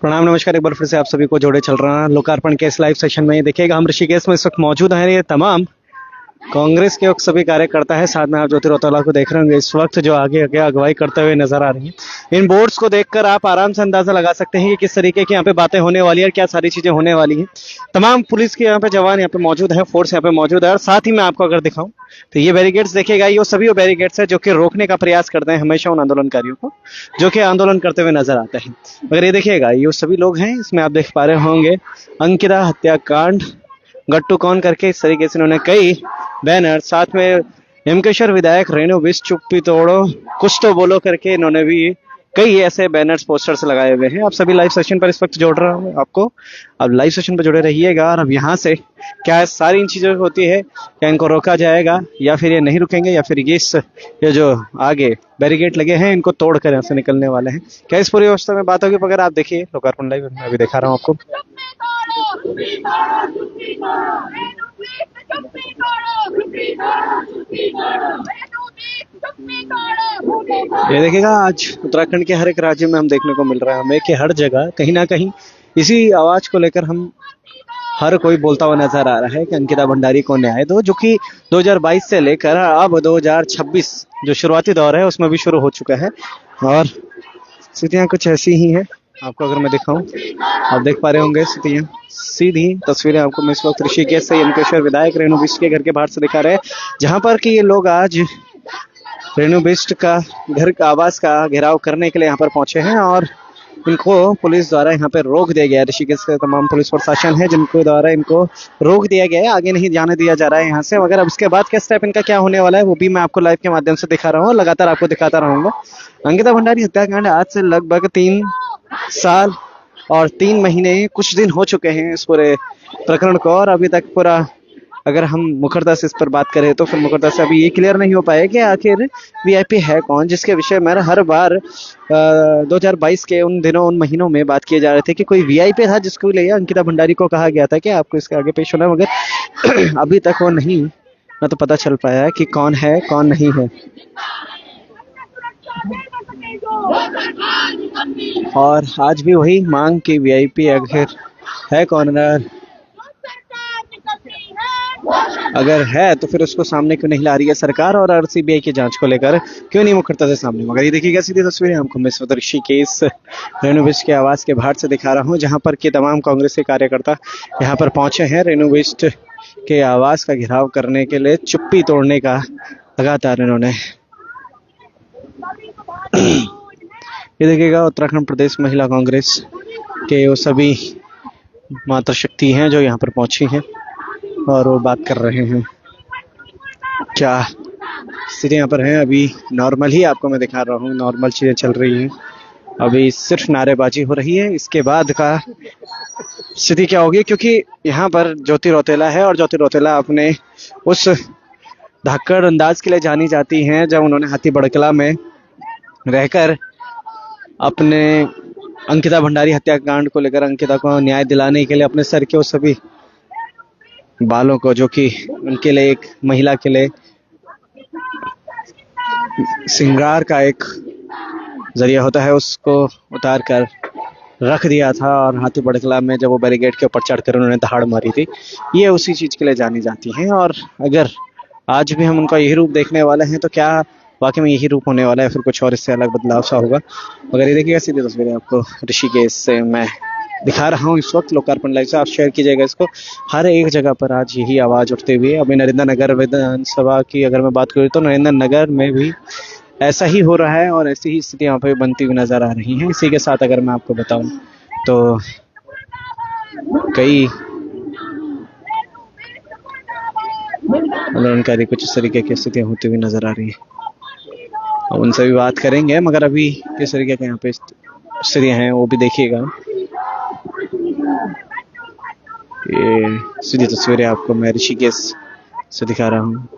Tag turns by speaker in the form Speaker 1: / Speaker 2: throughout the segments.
Speaker 1: प्रणाम नमस्कार। एक बार फिर से आप सभी को जोड़े चल रहा है लोकार्पण के इस लाइव सेशन में। ये देखिएगा हम ऋषिकेश में इस वक्त मौजूद हैं। ये तमाम कांग्रेस के सभी कार्यकर्ता है, साथ में आप ज्योति रौतेला को देख रहे होंगे इस वक्त जो आगे आगे अगुवाई करते हुए नजर आ रही हैं। इन बोर्ड्स को देखकर आप आराम से अंदाजा लगा सकते हैं कि किस तरीके की यहाँ पे बातें होने वाली है और क्या सारी चीजें होने वाली हैं। तमाम पुलिस के यहाँ पे जवान यहाँ पे मौजूद है, फोर्स यहाँ पे मौजूद है। और साथ ही मैं आपको अगर दिखाऊं तो ये बैरिकेड्स देखिएगा, ये सभी वो बैरिकेड्स है जो कि रोकने का प्रयास करते हैं हमेशा उन आंदोलनकारियों को जो कि आंदोलन करते हुए नजर आते हैं। अगर ये देखिएगा, ये सभी लोग हैं, इसमें आप देख पा रहे होंगे अंकिता हत्याकांड गट्टू कौन करके इस तरीके से इन्होंने कई बैनर, साथ में हेमकेश्वर विधायक रेणु बिष्ट चुप्पी तोड़ो कुछ तो बोलो करके इन्होंने भी कई ऐसे बैनर्स पोस्टर्स लगाए हुए हैं। आप सभी लाइव सेशन पर इस वक्त जोड़ रहा हूँ आपको, अब लाइव सेशन पर जुड़े रहिएगा। और अब यहाँ से क्या सारी इन चीजों होती है, क्या इनको रोका जाएगा या फिर ये नहीं रुकेंगे, या फिर ये जो आगे बैरिकेड लगे हैं इनको तोड़कर यहाँ से निकलने वाले हैं, क्या इस पूरी व्यवस्था में बात होगी। अगर आप देखिए लोकार्पण लाइव मैं अभी दिखा रहा हूँ आपको। ये देखिएगा आज उत्तराखंड के हर एक राज्य में हम देखने को मिल रहा है हमें कि हर जगह कहीं ना कहीं इसी आवाज को लेकर हम हर कोई बोलता हुआ नजर आ रहा है कि अंकिता भंडारी को न्याय दो, जो कि 2022 से लेकर अब 2026 जो शुरुआती दौर है उसमें भी शुरू हो चुका है। और स्थितियां कुछ ऐसी ही हैं। आपको अगर मैं दिखाऊं, आप देख पा रहे होंगे स्थितियां, सीधी तस्वीरें आपको मैं इस वक्त ऋषिकेश से हेमकेश्वर विधायक रेणु बिष्ट के घर के बाहर से दिखा रहे हैं, जहां पर कि ये लोग आज रेणु बिष्ट का घर का आवास का घेराव करने के लिए यहाँ पर पहुंचे हैं। और इनको पुलिस द्वारा यहाँ पे रोक दिया गया है। ऋषिकेश का तमाम पुलिस प्रशासन है जिनको द्वारा इनको रोक दिया गया है, आगे नहीं जाने दिया जा रहा है यहाँ से। मगर अब इसके बाद क्या स्टेप इनका क्या होने वाला है वो भी मैं आपको लाइव के माध्यम से दिखा रहा हूँ, लगातार आपको दिखाता रहूंगा। अंकिता भंडारी हत्याकांड आज से लगभग 3 साल और 3 महीने कुछ दिन हो चुके हैं इस पूरे प्रकरण को, और अभी तक पूरा अगर हम मुखरता से इस पर बात करें तो फिर मुखरता से अभी ये क्लियर नहीं हो पाया कि आखिर वीआईपी है कौन, जिसके विषय में हर बार 2022 के उन दिनों उन महीनों में बात किए जा रहे थे कि कोई वीआईपी था जिसको लिए अंकिता भंडारी को कहा गया था कि आपको इसके आगे पेश होना, मगर अभी तक वो नहीं ना तो पता चल पाया कि कौन है कौन नहीं है। और आज भी वही मांग की वीआईपी आखिर है कौन, अगर है तो फिर उसको सामने क्यों नहीं ला रही है सरकार, और सीबीआई की जांच को लेकर क्यों नहीं मुखरता से सामने। मगर ये देखिएगा सीधी तस्वीरें हमको मैं इस वक्त ऋषिकेश रेणु बिष्ट के आवास के बाहर से दिखा रहा हूँ, जहां पर के तमाम कांग्रेस के कार्यकर्ता यहाँ पर पहुंचे हैं रेणु बिष्ट के आवास का घेराव करने के लिए, चुप्पी तोड़ने का लगातार इन्होंने। ये देखिएगा उत्तराखंड प्रदेश महिला कांग्रेस के वो सभी माता शक्ति हैं जो यहाँ पर पहुंची हैं और वो बात कर रहे हैं। क्या स्थिति यहाँ पर है अभी नॉर्मल ही आपको मैं दिखा रहा हूँ, नॉर्मल चीजें चल रही हैं, अभी सिर्फ नारेबाजी हो रही है। इसके बाद का स्थिति क्या होगी, क्योंकि यहाँ पर ज्योति रौतेला है और ज्योति रौतेला अपने उस धाकड़ अंदाज के लिए जानी जाती हैं जब उन्होंने हाथी बड़कला में रहकर अपने अंकिता भंडारी हत्याकांड को लेकर अंकिता को न्याय दिलाने के लिए अपने सर के उस सभी बालों को, जो कि उनके लिए एक महिला के लिए श्रृंगार का एक जरिया होता है, उसको उतार कर रख दिया था। और हाथी बड़कला में जब वो बैरिकेड के ऊपर चढ़कर उन्होंने दहाड़ मारी थी, ये उसी चीज के लिए जानी जाती हैं। और अगर आज भी हम उनका यही रूप देखने वाले हैं तो क्या वाकई में यही रूप होने वाला है, फिर कुछ और इससे अलग बदलाव सा होगा। मगर ये देखिएगा सीधी तस्वीरें आपको ऋषिकेश से मैं दिखा रहा हूँ इस वक्त लोकार्पण लाइव से, आप शेयर कीजिएगा इसको। हर एक जगह पर आज यही आवाज उठते हुए, अभी नरेंद्र नगर विधानसभा की अगर मैं बात करूँ तो नरेंद्र नगर में भी ऐसा ही हो रहा है और ऐसी ही स्थिति यहाँ पे बनती हुई नजर आ रही है। इसी के साथ अगर मैं आपको बताऊं तो कई आंदोलनकारी कुछ इस तरीके की स्थितियां होती हुई नजर आ रही है, अब उनसे भी बात करेंगे। मगर अभी किस तरीके के यहाँ पे स्थितियां हैं वो भी देखिएगा। ये सीधी तस्वीरें आपको मैं ऋषिकेश से दिखा रहा हूँ।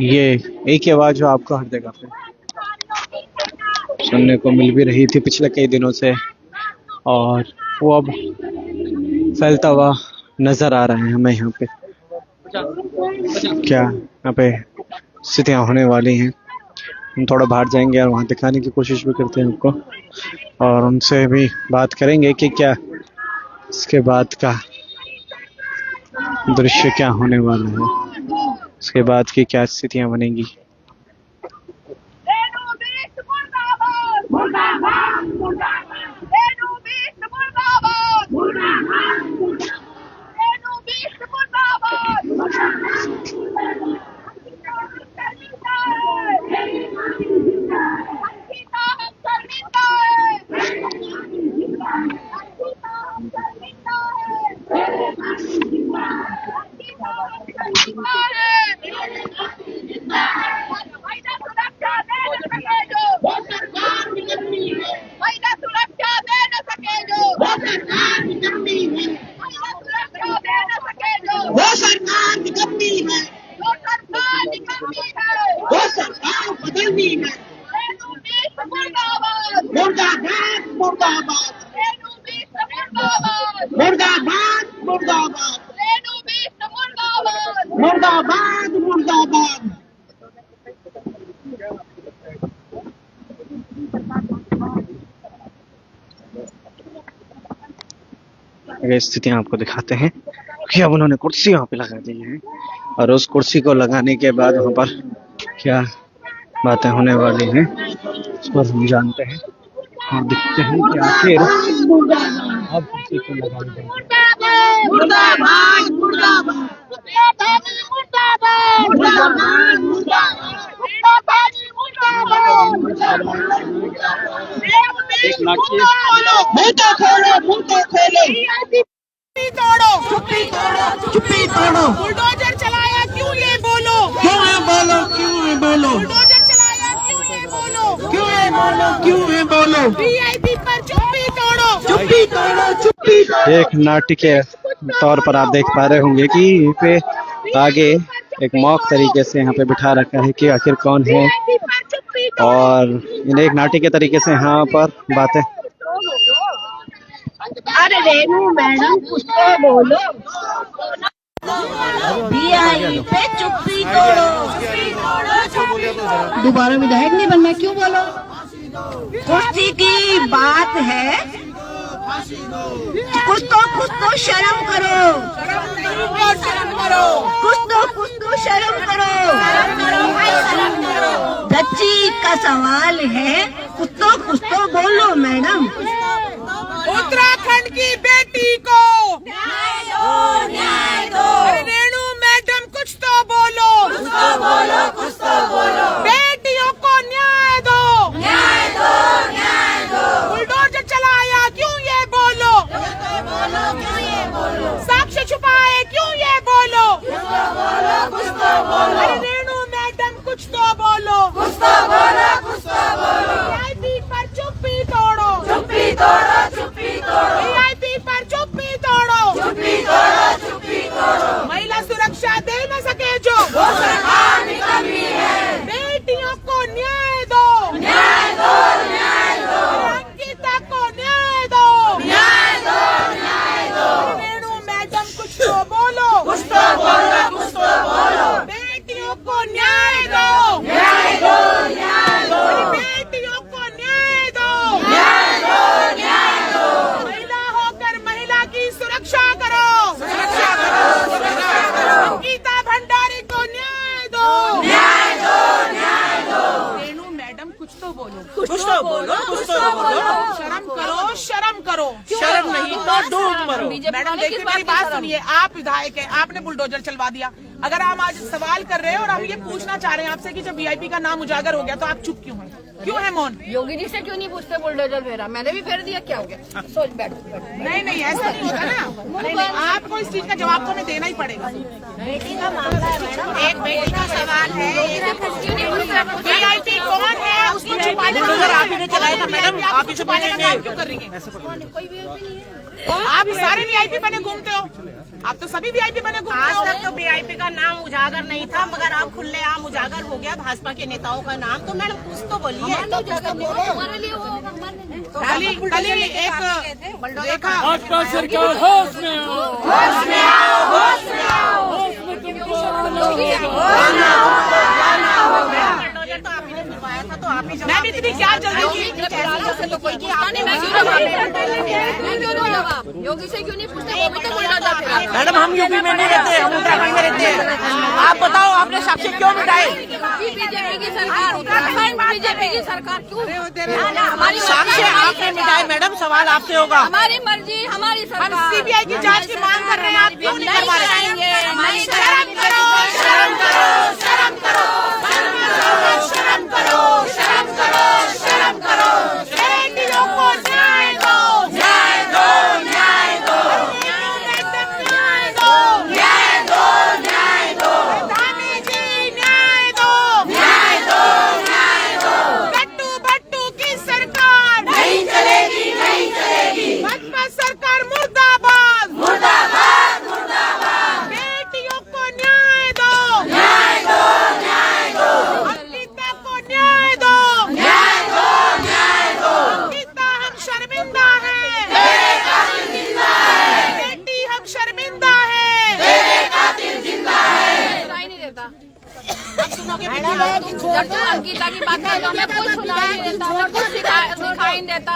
Speaker 1: ये एक ही आवाज जो आपको हर जगह पे सुनने को मिल भी रही थी पिछले कई दिनों से, और वो अब फैलता हुआ नजर आ रहा है हमें यहाँ पे। क्या यहाँ पे स्थितियाँ होने वाली हैं, हम थोड़ा बाहर जाएंगे और वहाँ दिखाने की कोशिश भी करते हैं आपको, और उनसे भी बात करेंगे कि क्या इसके बाद का दृश्य क्या होने वाला है, इसके बाद की क्या स्थितियाँ बनेंगी। ये स्थितियां आपको दिखाते हैं कि अब उन्होंने कुर्सी वहाँ पे लगा दी है, और उस कुर्सी को लगाने के बाद वहाँ पर क्या बातें होने वाली हैं इस पर हम जानते हैं और देखते हैं कि आखिर अब कुर्सी को लगाने देंगे।
Speaker 2: चुप्पी तोड़ो। बुलडोजर चलाया क्यों ये बोलो, क्यों ये बोलो, क्यों ये बोलो। बुलडोजर चलाया क्यों ये बोलो, क्यों ये बोलो, क्यों ये बोलो। वीआईपी पर चुप्पी तोड़ो, चुप्पी तोड़ो, चुप्पी तोड़ो।
Speaker 1: एक नाट्य के तौर पर आप देख पा रहे होंगे कि यहाँ पे आगे एक मॉक तरीके से यहाँ पे बिठा रखा है कि आखिर कौन है, और इन्हें एक नाट्य के तरीके से यहाँ पर बातें।
Speaker 3: अरे रेनू मैडम कुछ तो बोलो, वीआईपी पे चुप्पी तोड़ो। दोबारा विधायक नहीं बनना, क्यों बोलो। कुर्सी की बात है, कुछ तो शर्म करो, कुछ तो शर्म करो। बच्ची का सवाल है, कुछ तो बोलो मैडम।
Speaker 2: उत्तराखंड की बेटी को न्याय दो। अरे रेणु मैडम कुछ तो बोलो, कुछ तो बोलो। बेटियों को न्याय दो। बुलडोजर चलाया क्यों ये बोलो, साक्ष्य छुपाए क्यों ये बोलो। अरे रेणु मैडम कुछ तो बोलो, वीआईपी पर चुप्पी तोड़ो, वीआईपी पर चुप्पी तोड़ो। महिला सुरक्षा दे न सके जो, वो सरकार की कमी है। बेटियों को न्याय दो, अंकिता को न्याय दो। रेणु मैडम कुछ तो बोलो, बेटियों को न्याय दो। बेटियों को न्याय दो। महिला होकर महिला की सुरक्षा करो। गीता भंडारी को न्याय दो। रेणु मैडम कुछ तो बोलो, शर्म करो। शर्म नहीं तो डूब मरो। मैडम देखिए मेरी बात सुनिए, आप विधायक हैं, आपने बुलडोजर चलवा दिया। अगर हम आज सवाल कर रहे हैं और हम ये पूछना चाह रहे हैं आपसे कि जब वीआईपी का नाम उजागर हो गया तो आप चुप क्यों हैं? क्यों है मौन?
Speaker 3: योगी जी से क्यों नहीं पूछते बुलडोजर फेरा? मैंने भी फेर दिया, क्या हो गया? सोच बैठो।
Speaker 2: नहीं नहीं, ऐसा नहीं होता ना। नहीं नहीं, आपको इस चीज का जवाब तो हमें देना ही पड़ेगा।
Speaker 3: बेटी का मामला है मैडम,
Speaker 2: एक बेटी का सवाल है। VIP कौन है उसको छुपाने का आप ही ने चलाया था मैडम, आप ही छुपाने का काम क्यों कर रही हैं? आप सारे VIP बने घूमते हो, आप तो सभी VIP बने घूमते हो।
Speaker 4: आज तक तो VIP का नाम उजागर नहीं था, मगर अब खुलेआम उजागर हो गया भाजपा के नेताओं का नाम। तो मैडम कुछ तो बोलिए।
Speaker 2: कल ही एक देखा,
Speaker 5: भाजपा सरकार होश में आओ, होश में आओ, होश में आओ, होश में तुमको आना होगा।
Speaker 4: बुलडोजर तो आप ही ने फिरवाया था, तो आप ही
Speaker 2: मैं भी इतनी क्या जल्दी की?
Speaker 3: तो कोई योगी से क्यों नहीं पूछते? वो भी तो बुलडोजर फेरा।
Speaker 4: मैडम हम यूपी में नहीं रहते, हम उत्तराखंड में रहते हैं। आप बताओ आपने साक्षी क्यों मिटाए?
Speaker 3: बीजेपी की सरकार, उत्तराखंड बीजेपी की सरकार क्यों? हमारी
Speaker 4: साक्षी आपने मिटाए मैडम, सवाल आपसे होगा।
Speaker 3: हमारी मर्जी, हमारी
Speaker 2: हम
Speaker 3: सरकार।
Speaker 2: CBI की जांच की मांग कर रहे हैं, आप क्यों नहीं करवा रहे?
Speaker 3: नहीं
Speaker 2: शर्म करो, शर्म करो, शर्म करो, शर्म करो, शर्म करो, शर्म करो। बेटियों को न्याय दो, न्याय दो, न्याय दो, न्याय दो, न्याय दो, न्याय दो, प्रधानी जी न्याय दो, न्याय दो, न्याय दो। गट्टू बट्टू की सरकार नहीं चलेगी, नहीं चलेगी। भाजपा सरकार मुर्दाबाद, मुर्दाबाद, मुर्दाबाद। बेटियों को न्याय दो, न्याय दो, न्याय दो। अंकिता को न्याय दो, न्याय दो, न्याय दो। अंकिता हम शर्मिंदा हैं, तेरे कातिल जिंदा है। बेटी हम शर्मिंदा हैं, तेरे कातिल जिंदा है।
Speaker 3: सुनाई नहीं देता।
Speaker 2: अब सुनोगे
Speaker 3: जब तक अंकिता की बात है तो हमें कुछ सुनाई नहीं देता, हमें कुछ दिखाई नहीं देता।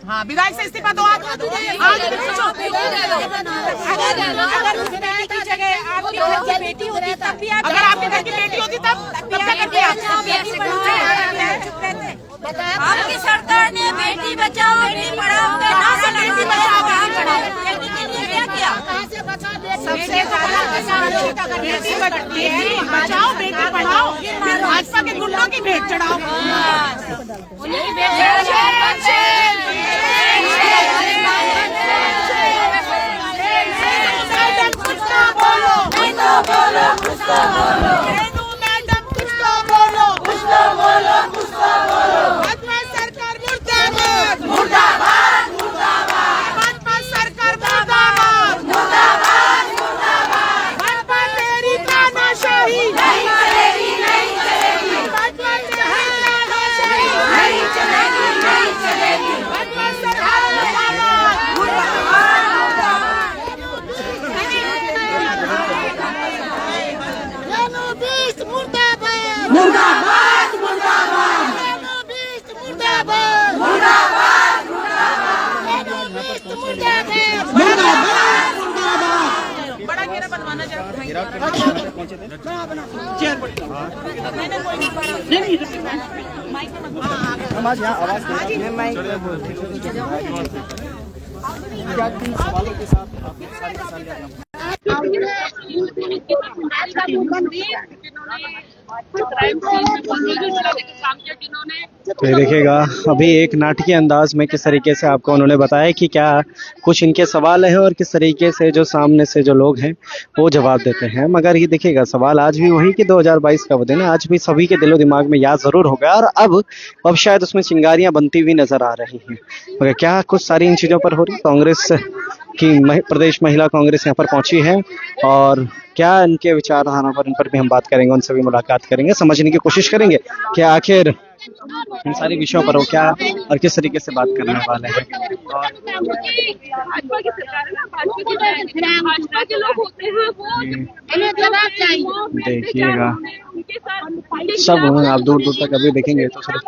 Speaker 2: हाँ, विधायक से इस्तीफा दो। आज भी पूछो, अगर उस बेटी की जगह आपके घर की बेटी होती तब भी आप, अगर आपके घर की बेटी होती तब क्या करते आप?
Speaker 3: आपकी सरकार ने बेटी बचाओ बेटी पढ़ाओ के नाम से बेटी बचाओ बेटी पढ़ाओ क्या किया?
Speaker 2: सबसे ज्यादा बेटी बचाओ बेटी पढ़ाओ, फिर भाजपा के गुंडों की भेंट चढ़ाओ। कुछ तो बोलो, कुछ तो बोलो, कुछ तो बोलो। मैडम कुछ तो बोलो, कुछ तो बोलो, कुछ तो बोलो। भाजपा सरकार मुर्दाबाद, मुर्दाबाद, मुर्दाबाद। भाजपा सरकार मुर्दाबाद, मुर्दाबाद, मुर्दाबाद। भाजपा तेरी तानाशाही नहीं चलेगी, नहीं चलेगी। भाजपा तेरी तानाशाही नहीं चलेगी, नहीं चलेगी। भाजपा सरकार मुर्दाबाद, मुर्दाबाद, मुर्दाबाद, मुर्दाबाद, मुर्दाबाद, मुर्दाबाद, मुर्दाबाद, मुर्दाबाद। बड़ा घेरा बनवाना
Speaker 1: तो ये देखिएगा अभी एक नाटकीय अंदाज में किस तरीके से आपको उन्होंने बताया कि क्या कुछ इनके सवाल है और किस तरीके से जो सामने से जो लोग हैं वो जवाब देते हैं। मगर ये देखिएगा सवाल आज भी वही कि 2022 का वो दिन है, आज भी सभी के दिलो दिमाग में याद जरूर होगा और अब शायद उसमें चिंगारियां बनती हुई नजर आ रही हैं। मगर क्या कुछ सारी इन चीज़ों पर हो रही? कांग्रेस की प्रदेश महिला कांग्रेस यहाँ पर पहुंची है और क्या इनके विचारधारा पर, इन पर भी हम बात करेंगे, उनसे भी मुलाकात करेंगे, समझने की कोशिश करेंगे कि आखिर इन सारी विषयों पर वो क्या और किस तरीके से बात करने वाले हैं। देखिएगा सब आप दूर दूर तक अभी देखेंगे तो सिर्फ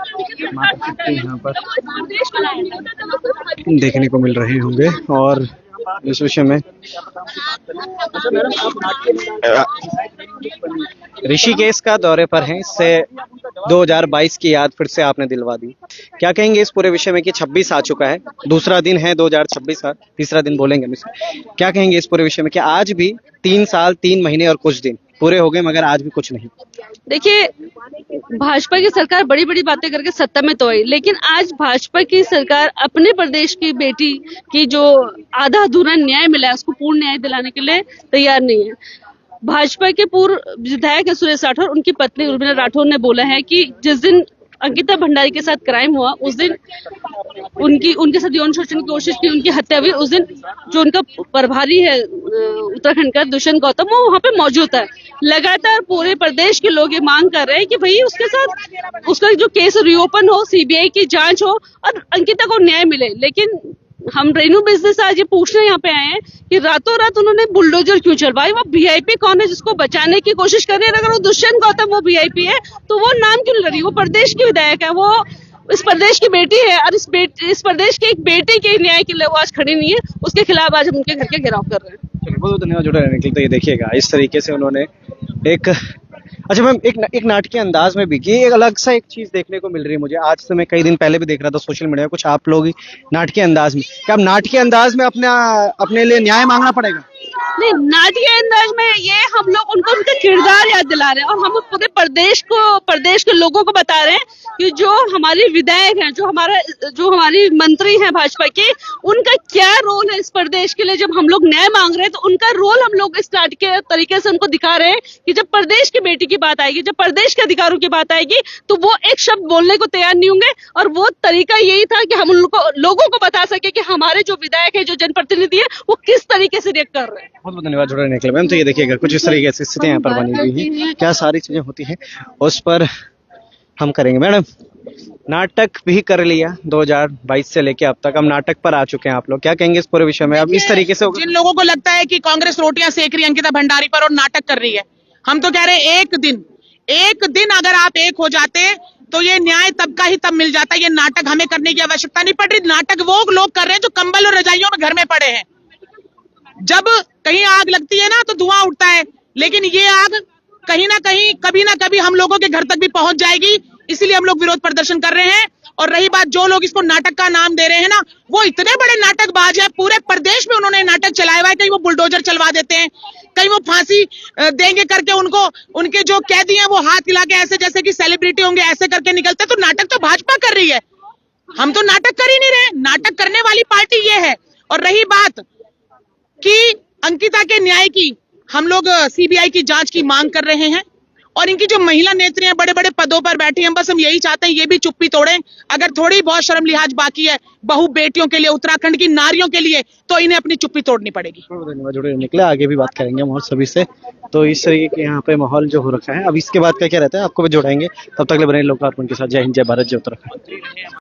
Speaker 1: मात्र यहाँ पर देखने को मिल रहे होंगे और इस विषय में ऋषिकेश का दौरे पर हैं, इससे 2022 की याद फिर से आपने दिलवा दी। क्या कहेंगे इस पूरे विषय में कि 26 आ चुका है, दूसरा दिन है 2026 का, तीसरा दिन बोलेंगे हम इसे। क्या कहेंगे इस पूरे विषय में कि आज भी 3 साल 3 महीने और कुछ दिन पूरे हो गए मगर आज भी कुछ नहीं।
Speaker 6: देखिए, भाजपा की सरकार बड़ी बड़ी बातें करके सत्ता में तो आई, लेकिन आज भाजपा की सरकार अपने प्रदेश की बेटी की जो आधा अधूरा न्याय मिला है उसको पूर्ण न्याय दिलाने के लिए तैयार नहीं है। भाजपा के पूर्व विधायक है सुरेश राठौर, उनकी पत्नी उर्मिला राठौर ने बोला है कि जिस दिन अंकिता भंडारी के साथ क्राइम हुआ उस दिन उनके साथ यौन शोषण की कोशिश की, उनकी हत्या हुई, उस दिन जो उनका प्रभारी है उत्तराखंड का दुष्यंत गौतम, वो वहां पे मौजूद है। लगातार पूरे प्रदेश के लोग ये मांग कर रहे हैं कि भाई उसके साथ उसका जो केस रिओपन हो, सीबीआई की जांच हो और अंकिता को न्याय मिले। लेकिन हम रेनू बिजनेस आज ये पूछने यहाँ पे आए हैं कि रातों रात उन्होंने बुलडोजर क्यों चलवाई। वो वीआईपी कौन है जिसको बचाने की कोशिश कर रही है? अगर वो दुष्यंत गौतम वो वीआईपी है तो वो नाम क्यों लड़ी? वो प्रदेश की विधायक है, वो इस प्रदेश की बेटी है और इस प्रदेश की एक बेटी के न्याय के लिए वो आज खड़ी नहीं है। उसके खिलाफ आज हम उनके घर के घेराव कर रहे हैं।
Speaker 1: चलिए, बहुत बहुत धन्यवाद जुड़े रहने के लिए। तो ये देखिएगा इस तरीके से उन्होंने एक अच्छा मैम एक नाटकीय अंदाज में भी एक अलग सा एक चीज देखने को मिल रही है मुझे। आज से मैं कई दिन पहले भी देख रहा था सोशल मीडिया कुछ आप लोग नाटकीय अंदाज में, क्या अब नाटकीय अंदाज में अपने लिए न्याय मांगना पड़ेगा?
Speaker 6: नहीं, नाटकीय अंदाज में ये हम लोग उनको उनका किरदार याद दिला रहे हैं और हम पूरे प्रदेश के लोगों को बता रहे हैं कि जो हमारे विधायक हैं, जो हमारी मंत्री हैं भाजपा के, उनका क्या रोल है इस प्रदेश के लिए। जब हम लोग न्याय मांग रहे हैं तो उनका रोल हम लोग इस नाटकीय तरीके से उनको दिखा रहे हैं कि जब प्रदेश की बेटी की बात आएगी, जब प्रदेश के अधिकारों की बात आएगी तो वो एक शब्द बोलने को तैयार नहीं होंगे। और वो तरीका यही था कि हम लोगों को बता सके कि हमारे जो विधायक है, जो जनप्रतिनिधि है, वो किस तरीके से रिएक्ट कर रहे हैं।
Speaker 1: बहुत बहुत धन्यवाद जुड़े रहने के लिए मैम। तो ये देखिएगा कुछ इस तरीके से स्थितियां यहाँ पर बनी हुई है, क्या सारी चीजें होती हैं उस पर हम करेंगे। मैडम, नाटक भी कर लिया 2022 से लेके अब तक, हम नाटक पर आ चुके हैं, आप लोग क्या कहेंगे इस पूरे विषय में? अब इस तरीके से
Speaker 2: जिन लोगों को लगता है कि कांग्रेस रोटियां सेक रही है अंकिता भंडारी पर और नाटक कर रही है, हम तो कह रहे हैं एक दिन अगर आप एक हो जाते तो ये न्याय तब का ही तब मिल जाता। ये नाटक हमें करने की आवश्यकता नहीं पड़ रही। नाटक वो लोग कर रहे हैं जो कंबल और रजाइयों में घर में पड़े हैं। जब कहीं आग लगती है ना तो धुआं उठता है, लेकिन ये आग कहीं ना कहीं कभी ना कभी हम लोगों के घर तक भी पहुंच जाएगी। इसीलिए हम लोग विरोध प्रदर्शन कर रहे हैं। और रही बात जो लोग इसको नाटक का नाम दे रहे हैं ना, वो इतने बड़े नाटकबाज है, पूरे प्रदेश में उन्होंने नाटक चलाया हुआ है। कहीं वो बुलडोजर चलवा देते हैं, कहीं वो फांसी देंगे करके उनको उनके जो कैदी हैं वो हाथ हिला के ऐसे जैसे कि सेलिब्रिटी होंगे ऐसे करके निकलते। तो नाटक तो भाजपा कर रही है, हम तो नाटक कर ही नहीं रहे। नाटक करने वाली पार्टी ये है। और रही बात कि अंकिता के न्याय की, हम लोग सीबीआई की जांच की मांग कर रहे हैं। और इनकी जो महिला नेत्रियां बड़े बड़े पदों पर बैठी हैं, बस हम यही चाहते हैं ये भी चुप्पी तोड़ें। अगर थोड़ी बहुत शर्म लिहाज बाकी है बहु बेटियों के लिए, उत्तराखंड की नारियों के लिए, तो इन्हें अपनी चुप्पी तोड़नी पड़ेगी।
Speaker 1: धन्यवाद जुड़े रहने के लिए। आगे भी बात करेंगे हम और सभी से। तो इस तरीके के यहाँ पे माहौल जो हो रखा है, अब इसके बाद क्या क्या रहता है आपको भी जोड़ाएंगे। तब तक ले बने लोकार्पण के साथ। जय हिंद, जय भारत, जय उत्तराखंड।